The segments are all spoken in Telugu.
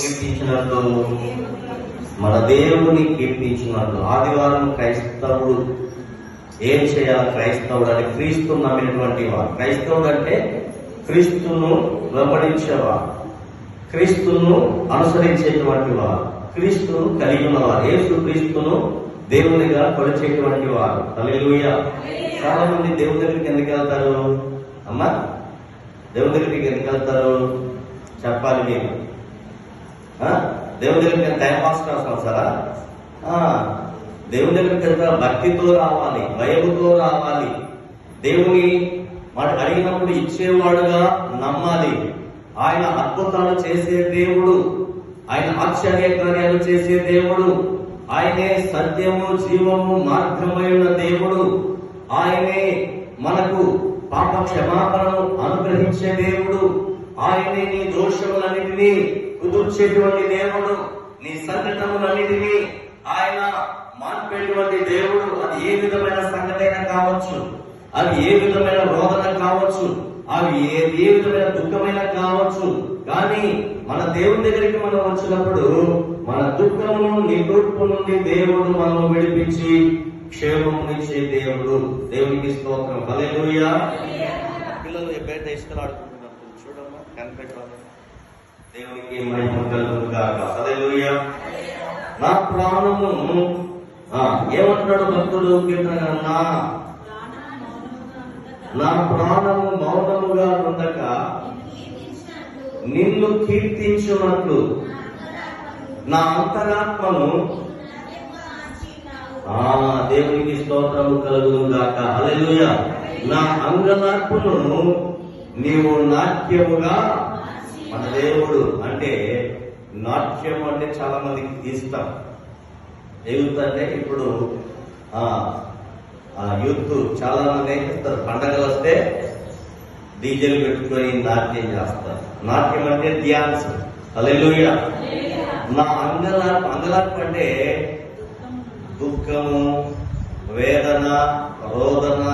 కీర్తించినట్లు, మన దేవుని కీర్తించినట్లు. ఆదివారం క్రైస్తవుడు ఏం చేయాలి? క్రైస్తవుడు అంటే క్రీస్తు నమ్మినటువంటి వాడు. క్రైస్తవుడు అంటే క్రీస్తును వెంబడించేవాడు, క్రీస్తును అనుసరించేటువంటి వారు, క్రీస్తును కలిగి ఉన్నవారు, యేసు క్రీస్తును దేవునిగా కొలిచేటువంటి వారు. హల్లెలూయా. చాలా మంది దేవుని దగ్గరికి ఎందుకు వెళ్తారు అమ్మా? దేవుని దగ్గరికి ఎందుకు వెళ్తారు చెప్పాలి మీరు? దేవుని దగ్గరికి నేను టైం పాస్ కోసం సారా? దేవుని దగ్గరికి వెళ్తారా? భక్తితో రావాలి, భయముతో రావాలి, దేవుని మాట అడిగినప్పుడు ఇచ్చేవాడుగా నమ్మాలి. ఆయన అద్భుతాలు చేసే దేవుడు, ఆయన ఆశ్చర్య కార్యాలు చేసే దేవుడు, ఆయనే సత్యము జీవము మార్గమైన దేవుడు, ఆయనే మనకు పాప క్షమాపణను అనుగ్రహించే దేవుడు, ఆయనే నీ దోషములన్నిటినీ కుదుర్చేటువంటి దేవుడు, నీ సంకటములన్నిటినీ ఆయన మాన్పేటువంటి దేవుడు. అది ఏ విధమైన సంగతైనా కావచ్చు, అది ఏ విధమైన రోదన కావచ్చు, అవి ఏ విధమైన దుఃఖమైనా కావచ్చు. కానీ మన దేవుని దగ్గరికి మనం వచ్చినప్పుడు మన దుఃఖమును నిలుపు నుండి దేవుడు మనం విడిపించి క్షేమమునిచ్చే దేవుడు. దేవునికి స్తోత్రం. హల్లెలూయా. పిల్లలు ఎప్పుడైతే ఇష్టలాడుకుంటున్నప్పుడు చూడమ్మా, కనిపెట్టాలి. దేవునికి మహిమ కలుగును గాక. హల్లెలూయా. నా ప్రాణము ఏమంటున్నాడు భక్తుడు కీర్తన? నా ప్రాణము మౌనముగా ఉండక నిన్ను కీర్తించున్నట్లు నా అంతరాత్మను దేవునికి స్తోత్రము కలుగును గాక. హల్లెలూయా. నా అంగలార్పును నీవు నాట్యముగా. మన దేవుడు అంటే నాట్యం అంటే చాలా మందికి ఇష్టం. యూత్ అంటే ఇప్పుడు యూత్ చాలా మంది ఏం చేస్తారు? పండగలు వస్తే డీజేలు పెట్టుకొని నాట్యం చేస్తారు. నాట్యం అంటే డ్యాన్స్. హల్లెలూయా. నా అంగలార్పు అంటే దుఃఖము, వేదన, రోదన,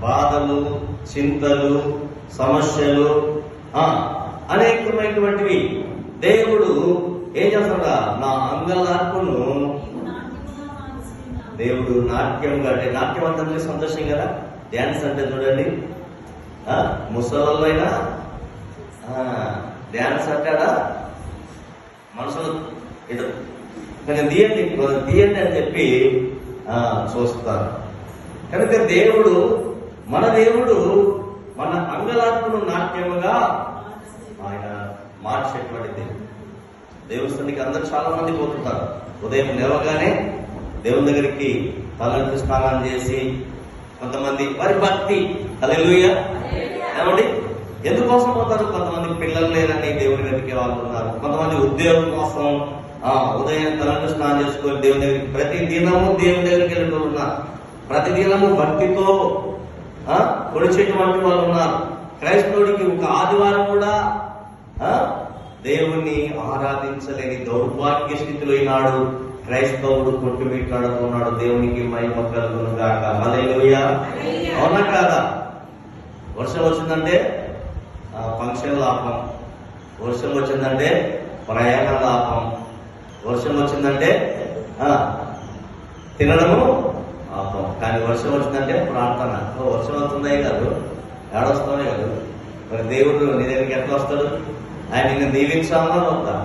బాధలు, చింతలు, సమస్యలు అనేకమైనటువంటివి. దేవుడు ఏం చేస్తాడా? నా అంగలార్పును దేవుడు నాట్యంగా, అంటే నాట్యం అంటే సంతోషం కదా. డ్యాన్స్ అంటే చూడండి, ముసలలో అయినా డ్యాన్స్ అంటాడా? మనసులో ఏదో తీయండి తీయండి అని చెప్పి చూస్తారు. కనుక దేవుడు, మన దేవుడు మన అంగలార్పును నాట్యముగా ఆయన మార్చేటువంటి దేవుడు. దేవస్థానికి అందరూ చాలా మంది పోతుంటారు. ఉదయం లేవగానే దేవుని దగ్గరికి తలంటు స్నానం చేసి, కొంతమంది వారి భక్తి. హల్లెలూయా. ఏమండి ఎందుకోసం పోతారు? కొంతమంది పిల్లలు లేరని దేవుని వెతికే వాళ్ళు ఉన్నారు. కొంతమంది ఉద్యోగం కోసం ఉదయం తలంటు స్నానం చేసుకొని దేవుని దగ్గరికి ప్రతి దినము దేవుని దగ్గరికి వెళ్ళిన ఉన్నారు. ప్రతి దినము భక్తితో కొలిచేటువంటి వాళ్ళు ఉన్నారు. క్రైస్తవుడికి ఒక ఆదివారం కూడా దేవుణ్ణి ఆరాధించలేని దౌర్భాగ్య స్థితిలో ఈనాడు క్రైస్తవుడు కొట్టుమిట్టాడుతున్నాడు. దేవునికి మహిమ కలుగును గాక. హల్లెలూయా. అవునా కాదా? వర్షం వచ్చిందంటే ఫంక్షన్ లాభం, వర్షం వచ్చిందంటే ప్రయాణ లాభం, వర్షం వచ్చిందంటే తినడము లాభం. కానీ వర్షం వచ్చిందంటే ప్రార్థన. వర్షం వస్తున్నాయి కాదు, ఏడొస్తున్నాయి కాదు. మరి దేవుడు నీ దగ్గరికి ఎట్లా వస్తాడు? ఆయన నిన్ను దీవించాలన్నా వద్దా?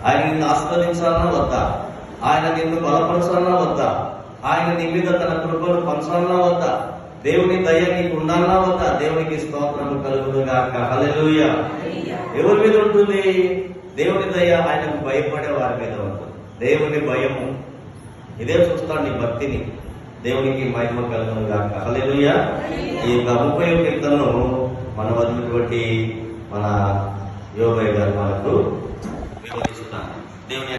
ఆయన నిన్ను ఆస్వాదించాలన్నా వద్దా? ఆయన నిన్ను బలపరచాలన్నా వద్దా? ఆయన నీ మీద తన కృపను పంచాలన్నా వద్దా? దేవుని దయ నీకు ఉండాలన్నా వద్దా? దేవునికి స్తోత్రము కలుగును గాక. హల్లెలూయా. ఎవరి మీద ఉంటుంది దేవుని దయ? ఆయనకు భయపడే వారి మీద ఉంటుంది. దేవుని భయము ఇదే చూస్తాడు నీ భక్తిని. దేవునికి మహిమ కలుగును గాక. హల్లెలూయా. ఈ 30వ కీర్తనను మన వదిలినటువంటి మన యోగయ్య గారు మనకు వివరిస్తున్నారు. దేవుని